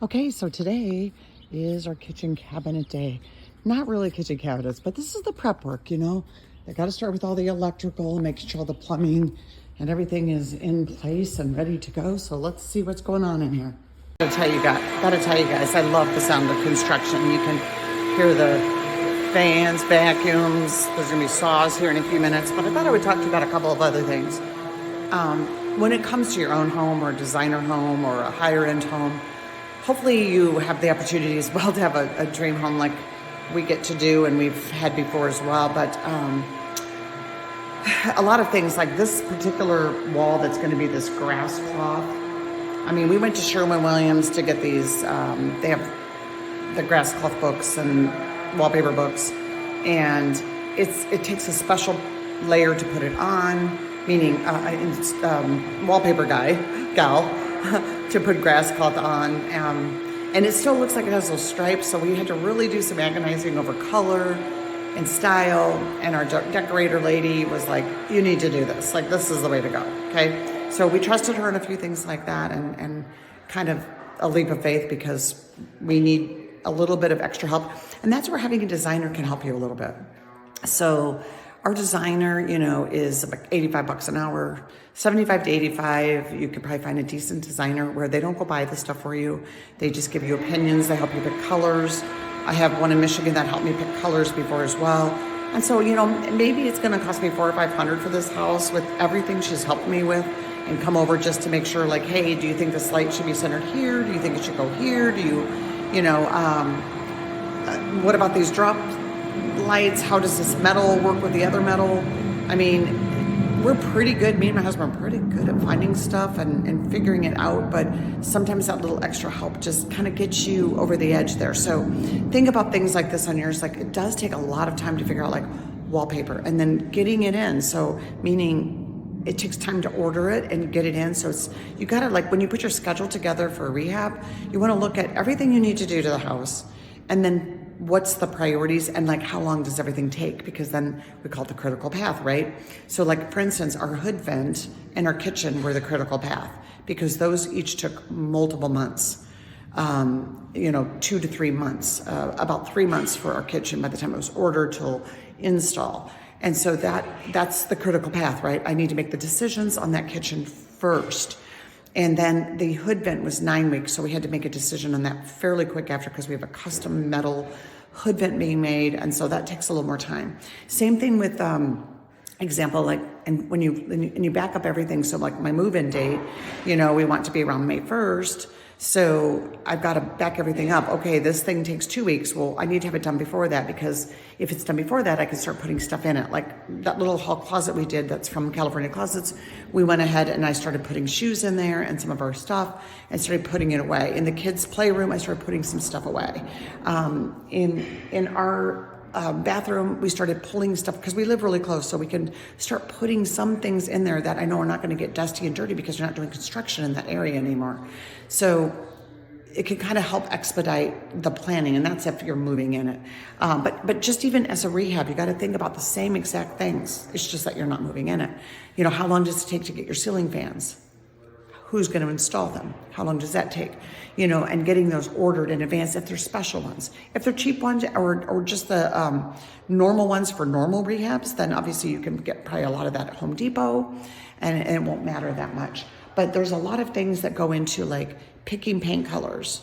Okay, so today is our kitchen cabinet day. Not really kitchen cabinets, but this is the prep work, you know. They got to start with all the electrical and make sure all the plumbing and everything is in place and ready to go. So let's see what's going on in here. Gotta tell you guys, I love the sound of construction. You can hear the fans, vacuums. There's gonna be saws here in a few minutes, but I thought I would talk to you about a couple of other things. When it comes to your own home or a designer home or a higher end home, hopefully you have the opportunity as well to have a dream home like we get to do and we've had before as well. But a lot of things like this particular wall that's going to be this grass cloth. I mean, we went to Sherwin-Williams to get these. They have the grass cloth books and wallpaper books, and it takes a special layer to put it on, meaning wallpaper gal. to put grass cloth on, and it still looks like it has those stripes, so we had to really do some agonizing over color and style, and our decorator lady was like, you need to do this, like this is the way to go. Okay, so we trusted her in a few things like that, and kind of a leap of faith, because we need a little bit of extra help, and that's where having a designer can help you a little bit. So our designer, you know, is about $85 an hour, 75 to 85. You could probably find a decent designer where they don't go buy the stuff for you. They just give you opinions. They help you pick colors. I have one in Michigan that helped me pick colors before as well. And so, you know, maybe it's going to cost me $400 or $500 for this house with everything she's helped me with, and come over just to make sure, like, hey, do you think this light should be centered here? Do you think it should go here? Do you, what about these drop lights? How does this metal work with the other metal? I mean, we're pretty good, me and my husband are pretty good at finding stuff and figuring it out, but sometimes that little extra help just kind of gets you over the edge there. So think about things like this on yours. Like, it does take a lot of time to figure out, like, wallpaper and then getting it in. So meaning it takes time to order it and get it in. So it's, you gotta, like, when you put your schedule together for a rehab, you wanna look at everything you need to do to the house, and then what's the priorities, and like how long does everything take, because then we call it the critical path, right? So like, for instance, our hood vent and our kitchen were the critical path, because those each took multiple months, 2 to 3 months, about 3 months for our kitchen by the time it was ordered till install. And so that's the critical path, right? I need to make the decisions on that kitchen first. And then the hood vent was 9 weeks, so we had to make a decision on that fairly quick after, because we have a custom metal hood vent being made, and so that takes a little more time. Same thing with example, like, and when you back up everything, so like my move-in date, we want to be around May 1st. So I've got to back everything up. Okay, this thing takes 2 weeks. Well, I need to have it done before that, because if it's done before that, I can start putting stuff in it. Like that little hall closet we did that's from California Closets, we went ahead and I started putting shoes in there and some of our stuff, and started putting it away. In the kids' playroom, I started putting some stuff away. In our bathroom, we started pulling stuff, because we live really close, so we can start putting some things in there that I know are not going to get dusty and dirty, because you're not doing construction in that area anymore. So it can kind of help expedite the planning, and that's if you're moving in it. But just even as a rehab, you got to think about the same exact things. It's just that you're not moving in it. How long does it take to get your ceiling fans? Who's going to install them? How long does that take? And getting those ordered in advance if they're special ones. If they're cheap ones, or just the normal ones for normal rehabs, then obviously you can get probably a lot of that at Home Depot, and it won't matter that much. But there's a lot of things that go into, like, picking paint colors,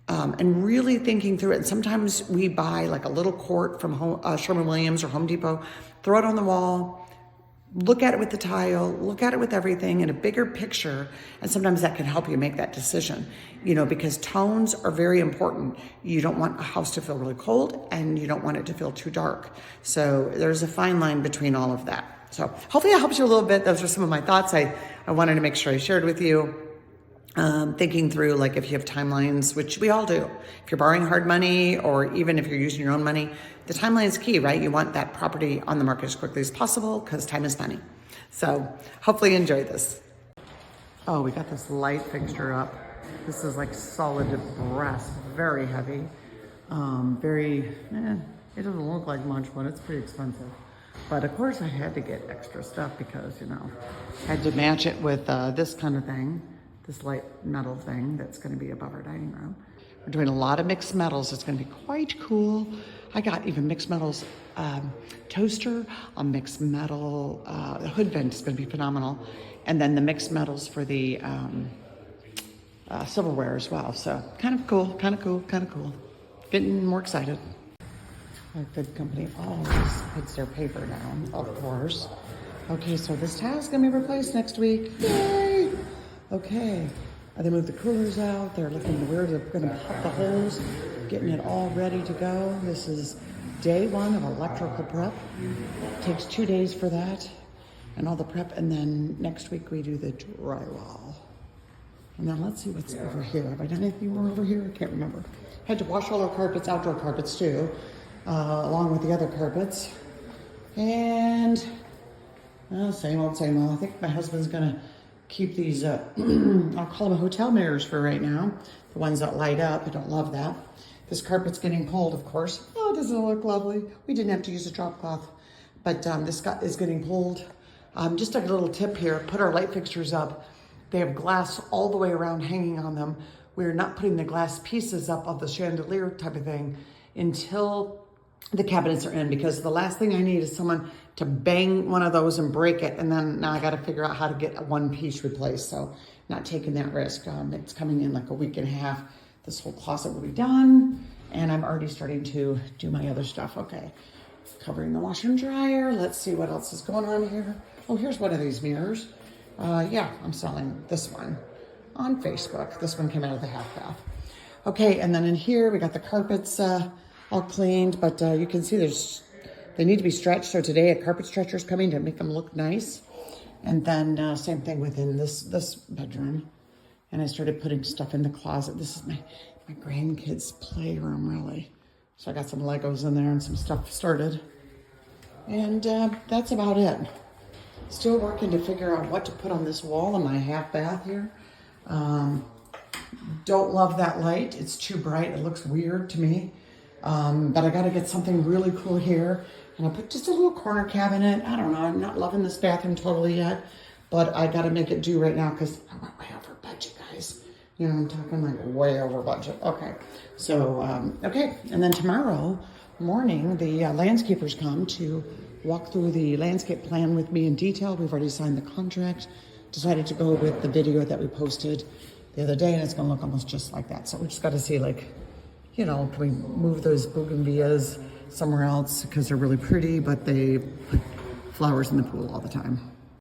and really thinking through it. And sometimes we buy like a little quart from Sherwin-Williams or Home Depot, throw it on the wall, look at it with the tile, look at it with everything in a bigger picture, and sometimes that can help you make that decision, because tones are very important. You don't want a house to feel really cold, and you don't want it to feel too dark. So there's a fine line between all of that. So hopefully it helps you a little bit. Those are some of my thoughts I wanted to make sure I shared with you. Thinking through, like, if you have timelines, which we all do. If you're borrowing hard money, or even if you're using your own money, the timeline is key, right? You want that property on the market as quickly as possible, because time is money. So hopefully you enjoy this. Oh, we got this light fixture up. This is like solid brass, very heavy. It doesn't look like much, but it's pretty expensive. But of course I had to get extra stuff, because, I had to match it with this kind of thing. This light metal thing that's going to be above our dining room. We're doing a lot of mixed metals. It's gonna be quite cool. I got even mixed metals toaster, a mixed metal, the hood vent is gonna be phenomenal. And then the mixed metals for the silverware as well. So kind of cool, kind of cool, kind of cool. Getting more excited. Our good company always puts their paper down, of course. Okay, so this tile's gonna be replaced next week. Yay! Okay, they moved the coolers out. They're looking weird. They're gonna pop the holes, getting it all ready to go. This is day 1 of electrical prep. Takes 2 days for that and all the prep. And then next week we do the drywall. And then let's see what's over here. Have I done anything more over here? I can't remember. Had to wash all our carpets, outdoor carpets too, along with the other carpets. And same old, same old. I think my husband's gonna keep these, I'll call them hotel mirrors for right now. The ones that light up, I don't love that. This carpet's getting pulled, of course. Oh, doesn't it look lovely? We didn't have to use a drop cloth, but this is getting pulled. Just a little tip here, put our light fixtures up. They have glass all the way around hanging on them. We're not putting the glass pieces up of the chandelier type of thing until the cabinets are in, because the last thing I need is someone to bang one of those and break it, and then now I got to figure out how to get one piece replaced. So not taking that risk. It's coming in like a week and a half. This whole closet will be done, and I'm already starting to do my other stuff. Okay, covering the washer and dryer. Let's see what else is going on here. Oh, here's one of these mirrors. Yeah, I'm selling this one on Facebook. This one came out of the half bath. Okay, and then in here we got the carpets all cleaned, but you can see they need to be stretched. So today a carpet stretcher is coming to make them look nice. And then same thing within this bedroom. And I started putting stuff in the closet. This is my grandkids' playroom, really. So I got some Legos in there and some stuff started. And that's about it. Still working to figure out what to put on this wall in my half bath here. Don't love that light. It's too bright. It looks weird to me. But I got to get something really cool here. And I'll put just a little corner cabinet. I don't know. I'm not loving this bathroom totally yet. But I got to make it do right now because I went way over budget, guys. You know, I'm talking like way over budget. Okay. So, okay. And then tomorrow morning, the landscapers come to walk through the landscape plan with me in detail. We've already signed the contract. Decided to go with the video that we posted the other day, and it's going to look almost just like that. So we just got to see, like, you know, can we move those bougainvilleas somewhere else because they're really pretty, but they put flowers in the pool all the time.